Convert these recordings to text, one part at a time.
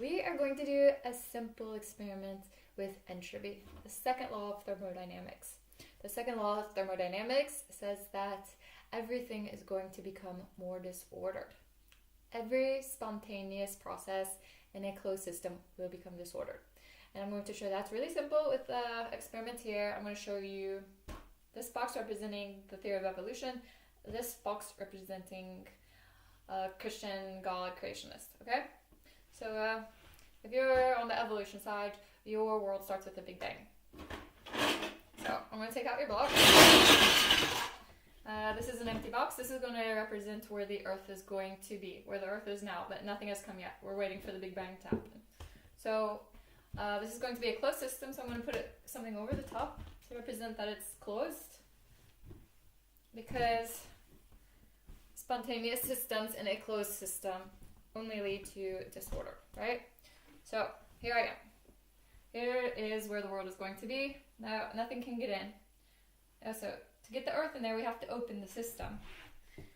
we are going to do a simple experiment with entropy, the second law of thermodynamics. The second law of thermodynamics says that everything is going to become more disordered. Every spontaneous process in a closed system will become disordered. And I'm going to show that's really simple with the experiment here. I'm going to show you this box representing the theory of evolution, this box representing Christian God creationist, okay? So if you're on the evolution side, your world starts with the Big Bang. So I'm going to take out your box. This is an empty box. This is going to represent where the Earth is going to be, where the Earth is now, but nothing has come yet. We're waiting for the Big Bang to happen. So this is going to be a closed system, so I'm going to put something over the top to represent that it's closed, because spontaneous systems in a closed system only lead to disorder, right? So here I am. Here is where the world is going to be. Now nothing can get in. So to get the Earth in there, we have to open the system.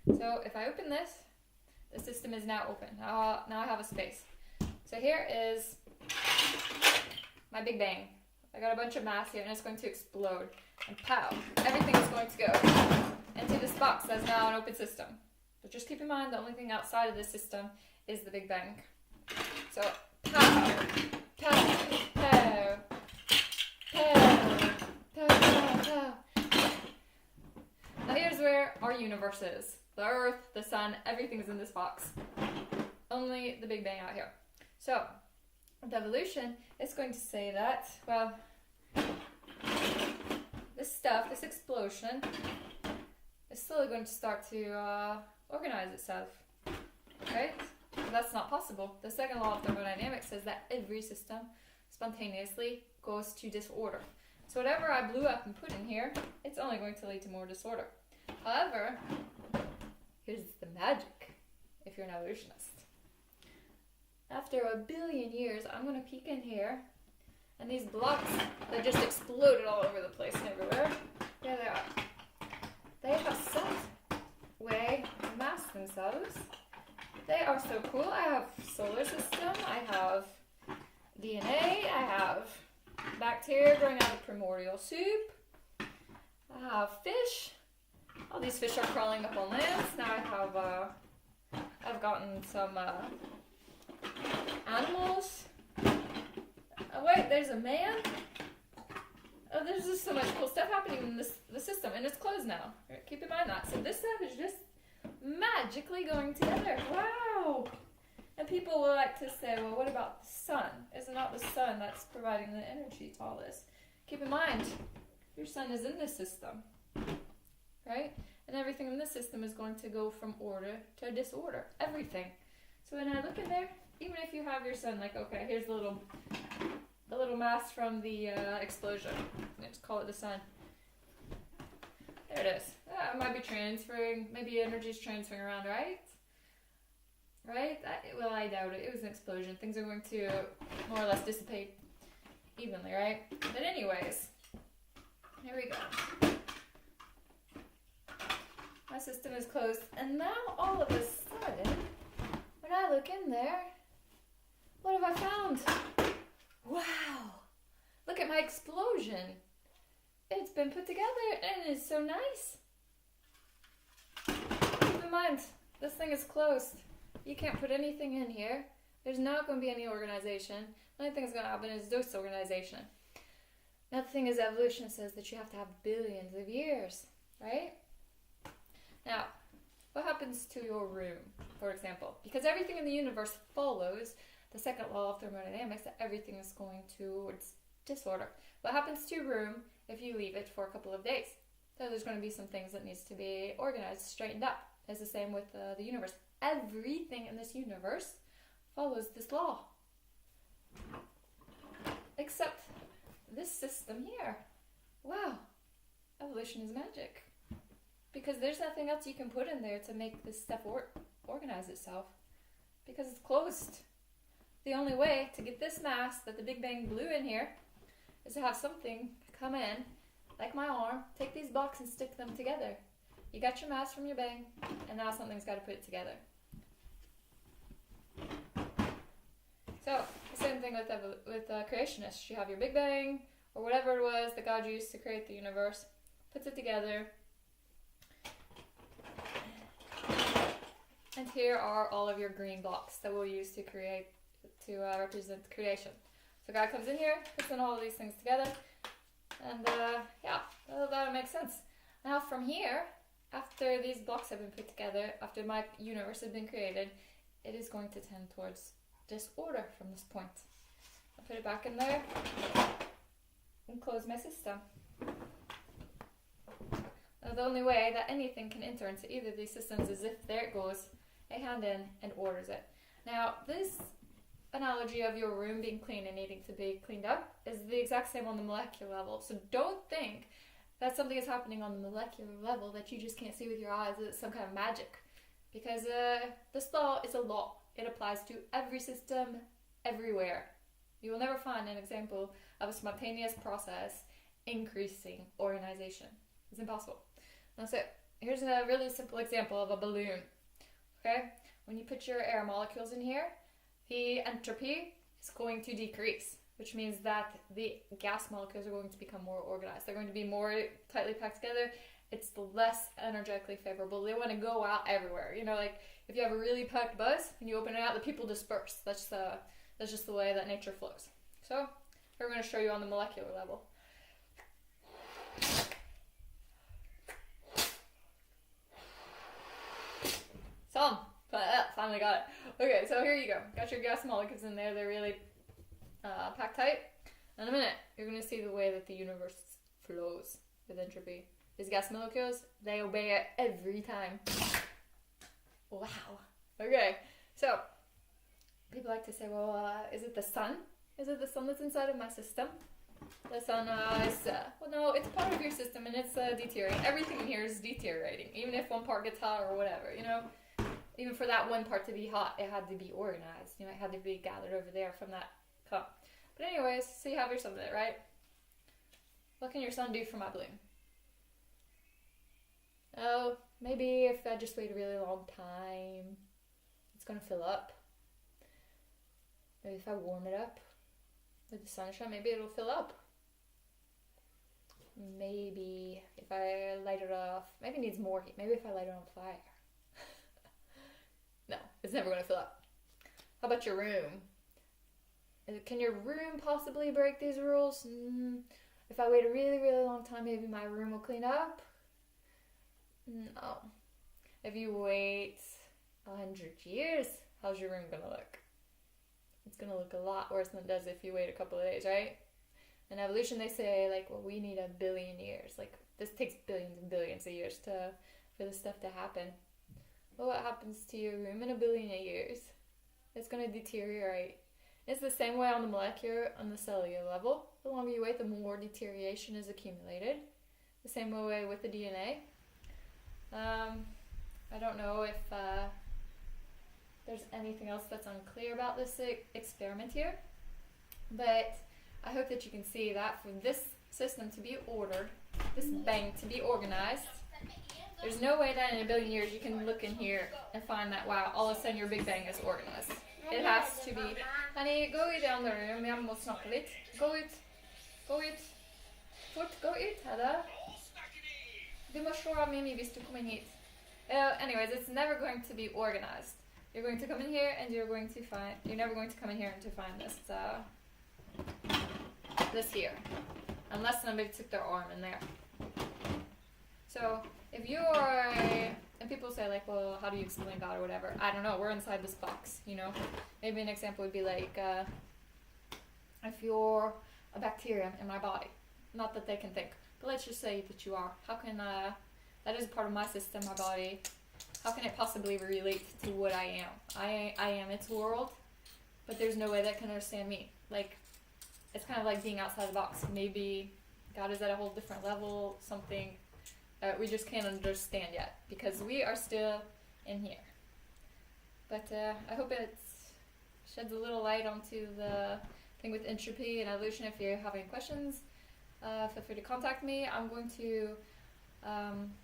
So if I open this, the system is now open. Now I have a space. So here is my Big Bang. I got a bunch of mass here and it's going to explode. And pow, everything is going to go into this box that's now an open system. But just keep in mind the only thing outside of this system is the Big Bang. So pow, pow, pow, pow, pow, pow, pow. Now here's where our universe is. The Earth, the Sun, everything is in this box. Only the Big Bang out here. So with evolution, it's going to say that, well, this stuff, this explosion, is slowly going to start to organize itself, right? But that's not possible. The second law of thermodynamics says that every system spontaneously goes to disorder. So whatever I blew up and put in here, it's only going to lead to more disorder. However, here's the magic if you're an evolutionist. After 1 billion years, I'm going to peek in here, and these blocks that just exploded all over the place and everywhere, here they are. They have some way to mass themselves. They are so cool. I have solar system, I have DNA, I have bacteria growing out of primordial soup, I have fish. All these fish are crawling up on land. Now I've gotten some animals. Oh wait, there's a man. Oh, there's just so much cool stuff happening in the system, and it's closed now. Keep in mind that. So this stuff is just magically going together. Wow! And people will like to say, well, what about the sun? Is it not the sun that's providing the energy to all this? Keep in mind, your sun is in this system, right? And everything in this system is going to go from order to disorder. Everything. So when I look in there, even if you have your sun, like, okay, here's the little mass from the explosion. Let's call it the sun. There it is. It might be transferring. Maybe energy's transferring around, right? Right? Well, I doubt it. It was an explosion. Things are going to more or less dissipate evenly, right? But anyways, here we go. My system is closed. And now all of a sudden, when I look in there, what have I found? Wow! Look at my explosion. It's been put together and it's so nice. Keep in mind, this thing is closed. You can't put anything in here. There's not going to be any organization. The only thing that's going to happen is disorganization. Now the thing is, evolution says that you have to have billions of years, right? Now, what happens to your room, for example? Because everything in the universe follows the second law of thermodynamics, that everything is going towards disorder. What happens to your room if you leave it for a couple of days? So there's going to be some things that needs to be organized, straightened up. It's the same with the universe. Everything in this universe follows this law. Except this system here. Wow. Evolution is magic. Because there's nothing else you can put in there to make this stuff organize itself. Because it's closed. The only way to get this mass that the Big Bang blew in here is to have something come in, like my arm, take these blocks and stick them together. You got your mass from your bang, and now something's got to put it together. So, thing with creationists. You have your Big Bang, or whatever it was that God used to create the universe, puts it together, and here are all of your green blocks that we'll use to represent creation. So God comes in here, puts in all of these things together, and that makes sense. Now from here, after these blocks have been put together, after my universe has been created, it is going to tend towards disorder from this point. I'll put it back in there and close my system. Now the only way that anything can enter into either of these systems is if there it goes, a hand in and orders it. Now this analogy of your room being clean and needing to be cleaned up is the exact same on the molecular level. So don't think that something is happening on the molecular level that you just can't see with your eyes, that it's some kind of magic. Because this law is a law. It applies to every system, everywhere. You will never find an example of a spontaneous process increasing organization. It's impossible. Now, so here's a really simple example of a balloon. Okay? When you put your air molecules in here, the entropy is going to decrease, which means that the gas molecules are going to become more organized. They're going to be more tightly packed together. It's less energetically favorable. They want to go out everywhere. You know, like if you have a really packed bus and you open it out, the people disperse. That's just the way that nature flows. So we're going to show you on the molecular level. Finally got it. Okay, so here you go. Got your gas molecules in there. They're really packed tight. In a minute, you're going to see the way that the universe flows with entropy. These gas molecules, they obey it every time. Wow. Okay, so people like to say, well, is it the sun? Is it the sun that's inside of my system? The sun is, well, no, it's part of your system and it's deteriorating. Everything in here is deteriorating, even if one part gets hot or whatever, you know? Even for that one part to be hot, it had to be organized. You know, it had to be gathered over there from that cup. But anyways, so you have your sun lit, right? What can your sun do for my balloon? Oh, maybe if I just wait a really long time, it's going to fill up. Maybe if I warm it up with the sunshine, maybe it'll fill up. Maybe if I light it off, maybe it needs more heat. Maybe if I light it on fire. No, it's never going to fill up. How about your room? Can your room possibly break these rules? If I wait a really, really long time, maybe my room will clean up? No. If you wait 100 years, how's your room going to look? It's going to look a lot worse than it does if you wait a couple of days, right? In evolution, they say, like, well, we need 1 billion years. Like, this takes billions and billions of years for this stuff to happen. Well, what happens to your room in 1 billion years? It's going to deteriorate. It's the same way on the molecular, on the cellular level. The longer you wait, the more deterioration is accumulated. The same way with the DNA. I don't know if there's anything else that's unclear about this experiment here, but I hope that you can see that for this system to be ordered, this bang to be organized, there's no way that in 1 billion years you can look in here and find that, wow, all of a sudden your Big Bang is organized. It has to be, honey, gå I det andra rummet, jag måste snacka lite. Gå ut. Fort, gå ut, Hedda. Du måste slå av mig hvis du kommer in hit. Anyways, it's never going to be organized. You're going to come in here and you're never going to come in here and to find this here. Unless somebody took their arm in there. So, if you're, and people say like, well, how do you explain God or whatever? I don't know, we're inside this box, you know? Maybe an example would be like, if you're a bacteria in my body, not that they can think, but let's just say that you are. How can, that is part of my system, my body, how can it possibly relate to what I am? I am its world, but there's no way that can understand me. Like, it's kind of like being outside the box. Maybe God is at a whole different level, something we just can't understand yet, because we are still in here. But I hope it sheds a little light onto the thing with entropy and evolution. If you have any questions, feel free to contact me. I'm going to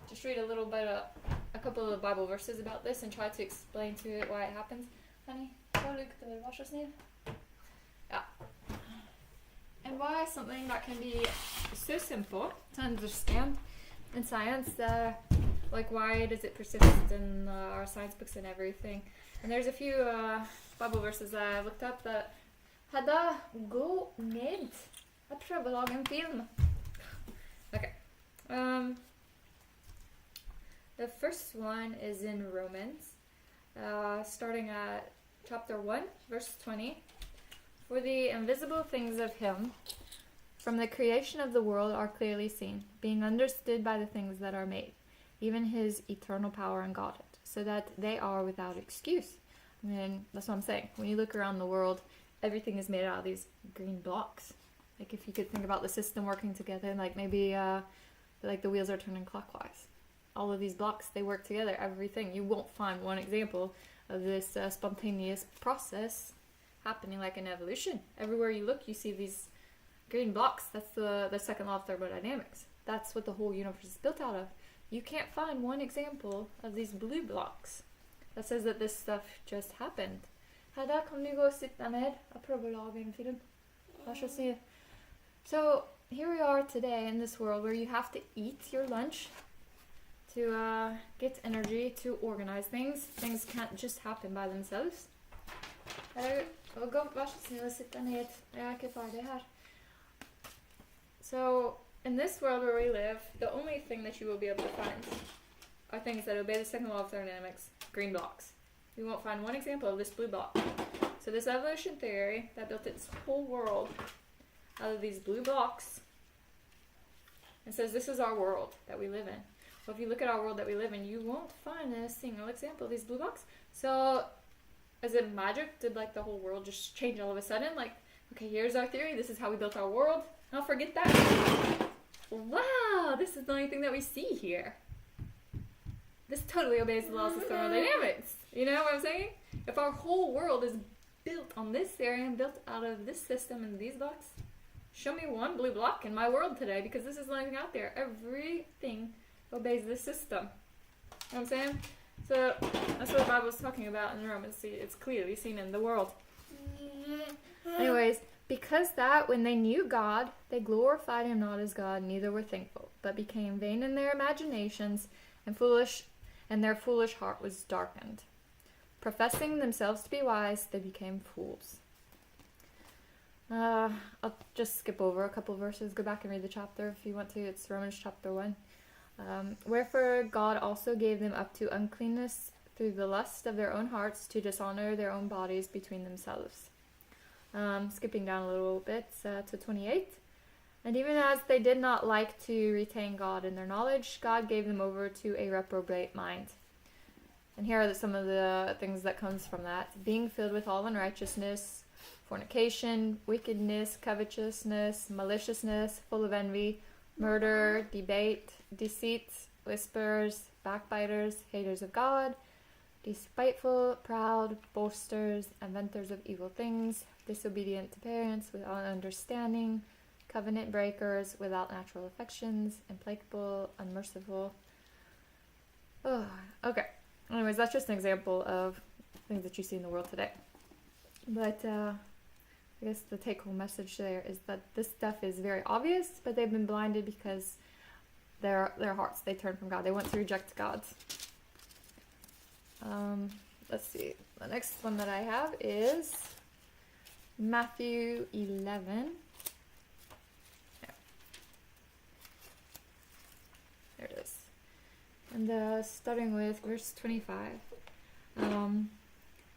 just read a couple of Bible verses about this and try to explain to it why it happens. Honey, var så snill. Ja. And why something that can be so simple to understand in science, like why does it persist in our science books and everything? And there's a few Bible verses that I looked up that Hedda, gå ned. Jeg prøver å lage en film. Okay. The first one is in Romans, starting at chapter 1, verse 20. For the invisible things of him from the creation of the world are clearly seen, being understood by the things that are made, even his eternal power and Godhead, so that they are without excuse. I mean, that's what I'm saying. When you look around the world, everything is made out of these green blocks. Like if you could think about the system working together, like maybe like the wheels are turning clockwise. All of these blocks, they work together, everything. You won't find one example of this spontaneous process happening like in evolution. Everywhere you look, you see these green blocks. That's the second law of thermodynamics. That's what the whole universe is built out of. You can't find one example of these blue blocks that says that this stuff just happened. Hedda, kan du gå og sitte deg ned? Jeg prøver å lage en film. Vær så snill. So here we are today in this world where you have to eat your lunch to get energy to organize things. Things can't just happen by themselves. Vær så snill å sitte deg ned. Jeg er ikke ferdig her. So in this world where we live, the only thing that you will be able to find are things that obey the second law of thermodynamics, green blocks. You won't find one example of this blue block. So this evolution theory that built its whole world out of these blue blocks and says this is our world that we live in. Well, if you look at our world that we live in, you won't find a single example of these blue blocks. So is it magic? Did like the whole world just change all of a sudden? Like, okay, here's our theory. This is how we built our world. I'll forget that. Wow, this is the only thing that we see here. This totally obeys the laws of thermodynamics. You know what I'm saying? If our whole world is built on this theory and built out of this system and these blocks, show me one blue block in my world today, because this is the only thing out there. Everything obeys this system. You know what I'm saying? So that's what the Bible is talking about in Romans. See, it's clearly seen in the world. Anyways, because that when they knew God, they glorified him not as God, neither were thankful, but became vain in their imaginations, and foolish, and their foolish heart was darkened. Professing themselves to be wise, they became fools. I'll just skip over a couple verses. Go back and read the chapter if you want to. It's Romans chapter 1. Wherefore God also gave them up to uncleanness through the lust of their own hearts, to dishonor their own bodies between themselves. Skipping down a little bit to 28. And even as they did not like to retain God in their knowledge, God gave them over to a reprobate mind. And here are some of the things that comes from that. Being filled with all unrighteousness, fornication, wickedness, covetousness, maliciousness, full of envy, murder, debate, deceit, whisperers, backbiters, haters of God, despiteful, proud, boasters, inventors of evil things, disobedient to parents, without understanding, covenant breakers, without natural affections, implacable, unmerciful. Oh, okay. Anyways, that's just an example of things that you see in the world today. But I guess the take-home message there is that this stuff is very obvious, but they've been blinded because their hearts, they turn from God. They want to reject God. Let's see. The next one that I have is Matthew 11. There it is. And starting with verse 25.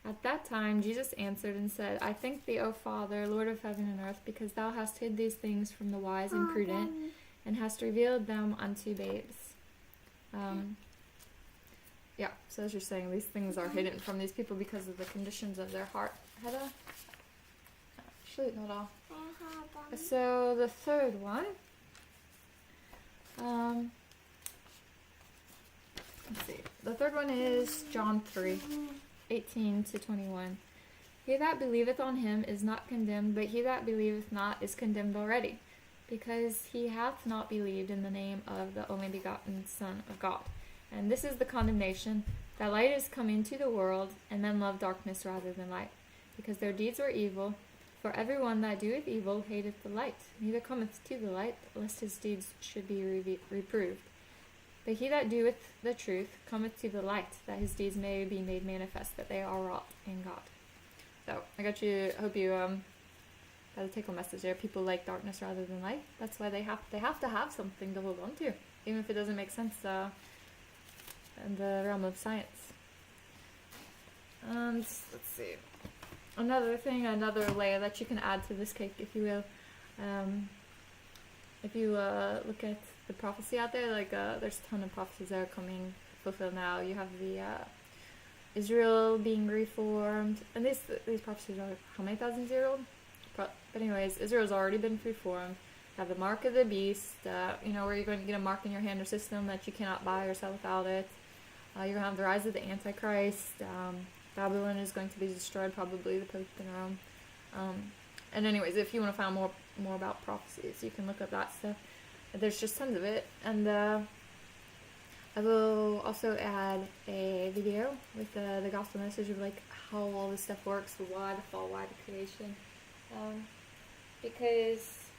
At that time Jesus answered and said, I thank thee, O Father, Lord of heaven and earth, because thou hast hid these things from the wise and prudent, and hast revealed them unto babes. Yeah, so as you're saying, these things are hidden from these people because of the conditions of their heart. Hedda? Absolutely not all. So the third one. Let's see. The third one is John 3:18 to 21. He that believeth on him is not condemned, but he that believeth not is condemned already, because he hath not believed in the name of the only begotten Son of God. And this is the condemnation, that light is come into the world, and men love darkness rather than light, because their deeds were evil. For everyone that doeth evil hateth the light, neither cometh to the light, lest his deeds should be reproved. But he that doeth the truth cometh to the light, that his deeds may be made manifest, that they are wrought in God. So, I hope you got a take-home message there. People like darkness rather than light. That's why they have to have something to hold on to, even if it doesn't make sense in the realm of science. And let's see, another layer that you can add to this cake, if you will. If you look at the prophecy out there, like there's a ton of prophecies that are coming fulfilled now. You have the Israel being reformed, and these prophecies are how many thousands years old? But anyways, Israel's already been reformed. You have the mark of the beast, where you're going to get a mark in your hand or system that you cannot buy or sell without it. You're going to have the rise of the Antichrist. Babylon is going to be destroyed, probably the Pope in Rome. And anyways, if you want to find more about prophecies, you can look up that stuff. There's just tons of it. And I will also add a video with the gospel message of like how all this stuff works, why the fall, why the creation. Because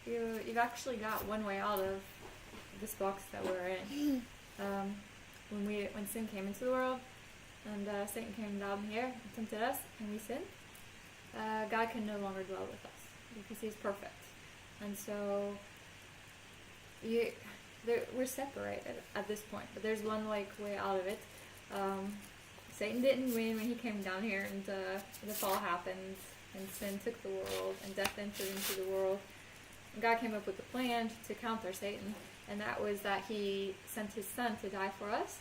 you've actually got one way out of this box that we're in. When sin came into the world, and Satan came down here and tempted us, and we sinned, God can no longer dwell with us because He's perfect, and so we're separated at this point. But there's one way out of it. Satan didn't win when he came down here, and the fall happened, and sin took the world, and death entered into the world. And God came up with a plan to counter Satan, and that was that He sent His Son to die for us.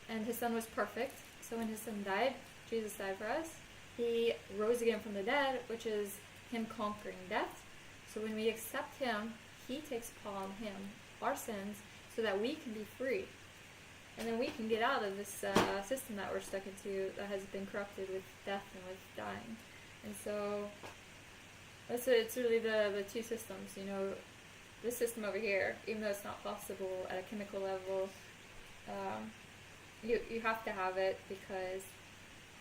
And His Son was perfect, so when His Son died, Jesus died for us. He rose again from the dead, which is Him conquering death. So when we accept Him, He takes upon Him our sins, so that we can be free. And then we can get out of this system that we're stuck into, that has been corrupted with death and with dying. And so it's really the two systems. This system over here, even though it's not possible at a chemical level, you have to have it, because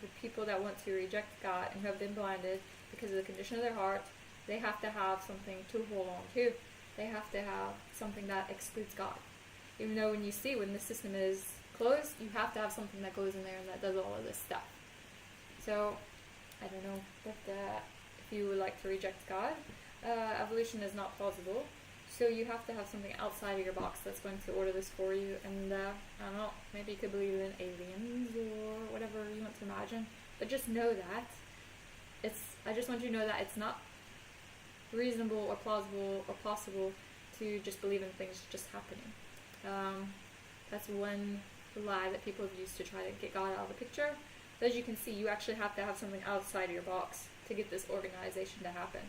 the people that want to reject God and who have been blinded because of the condition of their heart, they have to have something to hold on to. They have to have something that excludes God. Even though when the system is closed, you have to have something that goes in there and that does all of this stuff. So, I don't know, but if you would like to reject God, evolution is not plausible. So you have to have something outside of your box that's going to order this for you. And I don't know, maybe you could believe in aliens or whatever you want to imagine. But just know that I just want you to know that it's not reasonable or plausible or possible to just believe in things just happening. That's one lie that people have used to try to get God out of the picture. But as you can see, you actually have to have something outside of your box to get this organization to happen.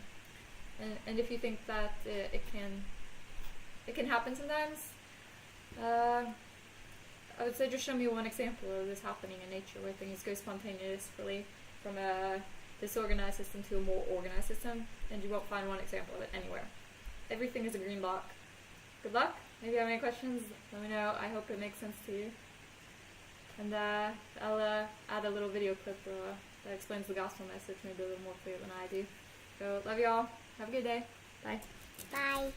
And if you think that it can happen sometimes, I would say just show me one example of this happening in nature, where things go spontaneously from a disorganized system to a more organized system, and you won't find one example of it anywhere. Everything is a green block. Good luck. Maybe you have any questions, let me know. I hope it makes sense to you. And I'll add a little video clip that explains the gospel message maybe a little more clear than I do. So, love y'all. Have a good day. Bye. Bye.